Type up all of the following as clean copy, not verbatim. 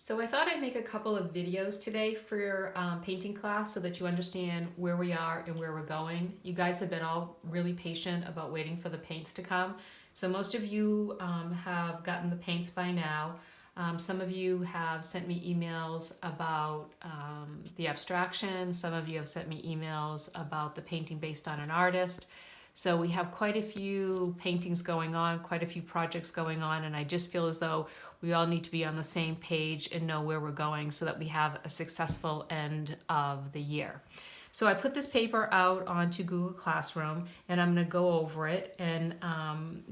So I thought I'd make a couple of videos today for your painting class so that you understand where we are and where we're going. You guys have been all really patient about waiting for the paints to come. So most of you have gotten the paints by now. Some of you have sent me emails about the abstraction. Some of you have sent me emails about the painting based on an artist. So we have quite a few paintings going on, quite a few projects going on, and I just feel as though we all need to be on the same page and know where we're going so that we have a successful end of the year. So I put this paper out onto Google Classroom, and I'm going to go over it and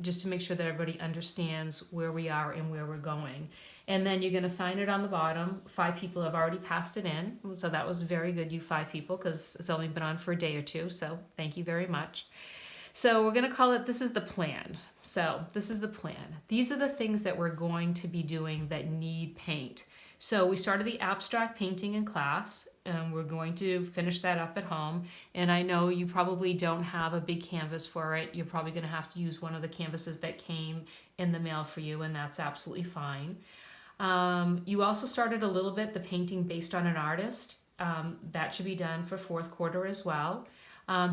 just to make sure that everybody understands where we are and where we're going. And then you're going to sign it on the bottom. 5 people have already passed it in, so that was very good, you 5 people, because it's only been on for a day or two, so thank you very much. So we're going to call it, this is the plan. So this is the plan. These are the things that we're going to be doing that need paint. So we started the abstract painting in class, and we're going to finish that up at home. And I know you probably don't have a big canvas for it. You're probably going to have to use one of the canvases that came in the mail for you, and that's absolutely fine. You also started a little bit the painting based on an artist. That should be done for 4th quarter as well.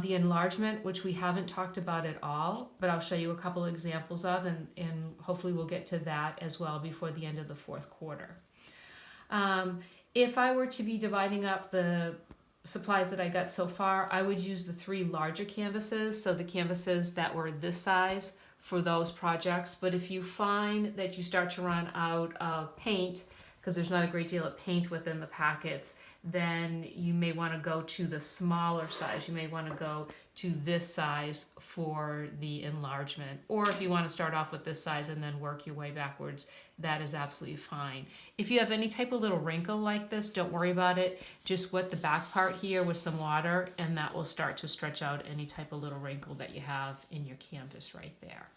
The enlargement, which we haven't talked about at all, but I'll show you a couple of examples of, and hopefully we'll get to that as well before the end of the 4th quarter. If I were to be dividing up the supplies that I got so far, I would use the 3 larger canvases, so the canvases that were this size for those projects. But if you find that you start to run out of paint, because there's not a great deal of paint within the packets, then you may want to go to the smaller size. You may want to go to this size for the enlargement. Or if you want to start off with this size and then work your way backwards, that is absolutely fine. If you have any type of little wrinkle like this, don't worry about it. Just wet the back part here with some water, and that will start to stretch out any type of little wrinkle that you have in your canvas right there.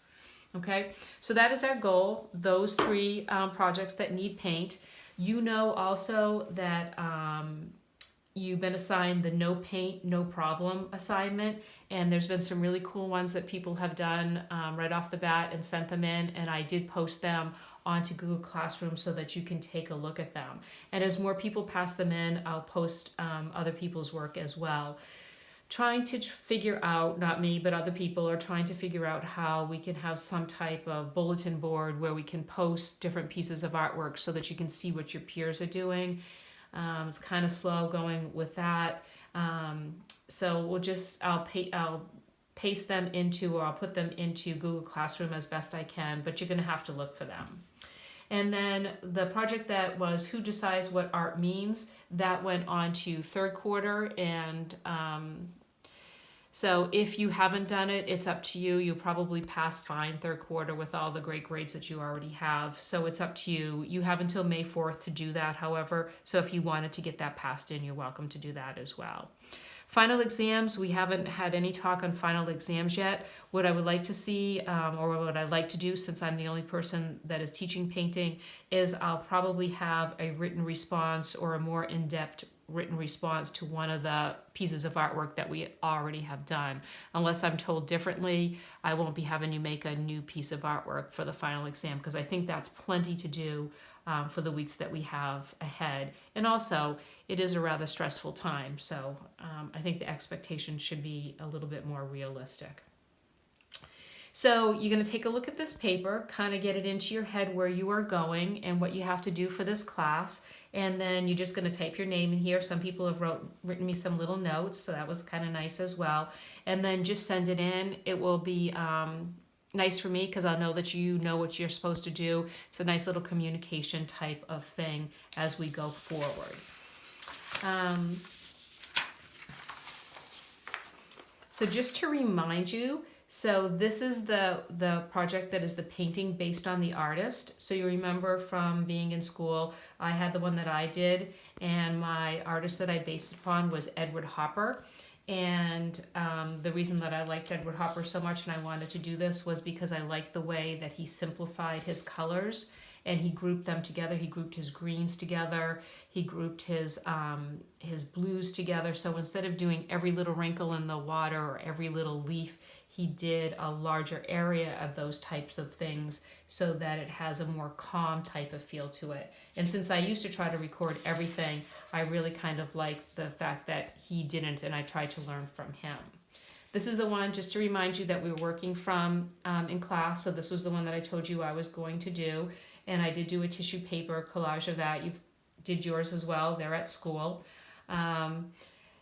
Okay, so that is our goal, those 3 projects that need paint. You know also that you've been assigned the no paint, no problem assignment, and there's been some really cool ones that people have done right off the bat and sent them in, and I did post them onto Google Classroom so that you can take a look at them. And as more people pass them in, I'll post other people's work as well. Trying to figure out, not me, but other people are trying to figure out how we can have some type of bulletin board where we can post different pieces of artwork so that you can see what your peers are doing. It's kind of slow going with that. So we'll just, I'll paste them into, or I'll put them into Google Classroom as best I can, but you're going to have to look for them. And then the project that was Who Decides What Art Means, that went on to 3rd quarter, and so if you haven't done it, it's up to you. You'll probably pass fine 3rd quarter with all the great grades that you already have. So it's up to you. You have until May 4th to do that, however. So if you wanted to get that passed in, you're welcome to do that as well. Final exams, we haven't had any talk on final exams yet. What I would like to see, or what I'd like to do, since I'm the only person that is teaching painting, is I'll probably have a written response or a more in-depth written response to one of the pieces of artwork that we already have done. Unless I'm told differently, I won't be having you make a new piece of artwork for the final exam, because I think that's plenty to do for the weeks that we have ahead. And also, it is a rather stressful time, so I think the expectation should be a little bit more realistic. So you're going to take a look at this paper, kind of get it into your head where you are going and what you have to do for this class. And then you're just going to type your name in here. Some people have written me some little notes, so that was kind of nice as well. And then just send it in. It will be nice for me because I'll know that you know what you're supposed to do. It's a nice little communication type of thing as we go forward. So just to remind you, so this is the project that is the painting based on the artist. So you remember from being in school, I had the one that I did, and my artist that I based it upon was Edward Hopper. And the reason that I liked Edward Hopper so much and I wanted to do this was because I liked the way that he simplified his colors and he grouped them together. He grouped his greens together. He grouped his blues together. So instead of doing every little wrinkle in the water or every little leaf, he did a larger area of those types of things so that it has a more calm type of feel to it. And since I used to try to record everything, I really kind of like the fact that he didn't, and I tried to learn from him. This is the one, just to remind you, that we were working from in class. So this was the one that I told you I was going to do. And I did do a tissue paper collage of that. You did yours as well. They're at school.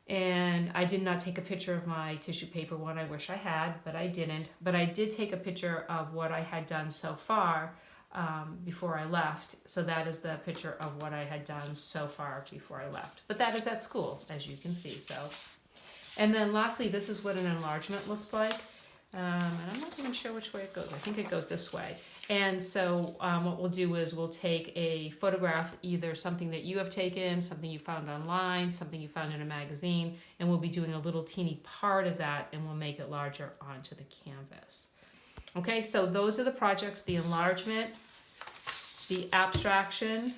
And I did not take a picture of my tissue paper one. I wish I had, but I didn't. But I did take a picture of what I had done so far before I left. So that is the picture of what I had done so far before I left. But that is at school, as you can see. So, and then lastly, this is what an enlargement looks like. And I'm not even sure which way it goes. I think it goes this way. And so what we'll do is we'll take a photograph, either something that you have taken, something you found online, something you found in a magazine, and we'll be doing a little teeny part of that, and we'll make it larger onto the canvas. Okay, so those are the projects: the enlargement, the abstraction,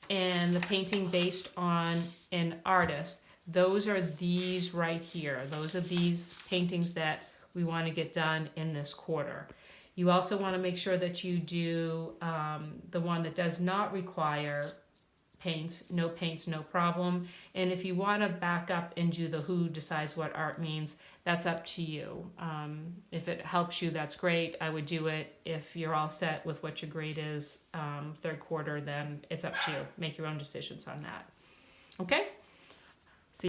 and the painting based on an artist. Those are these right here. Those are these paintings that we want to get done in this quarter. You also want to make sure that you do the one that does not require paints, no problem. And if you want to back up and do the who decides what art means, that's up to you. If it helps you, that's great. I would do it. If you're all set with what your grade is third quarter, then it's up to you. Make your own decisions on that. Okay?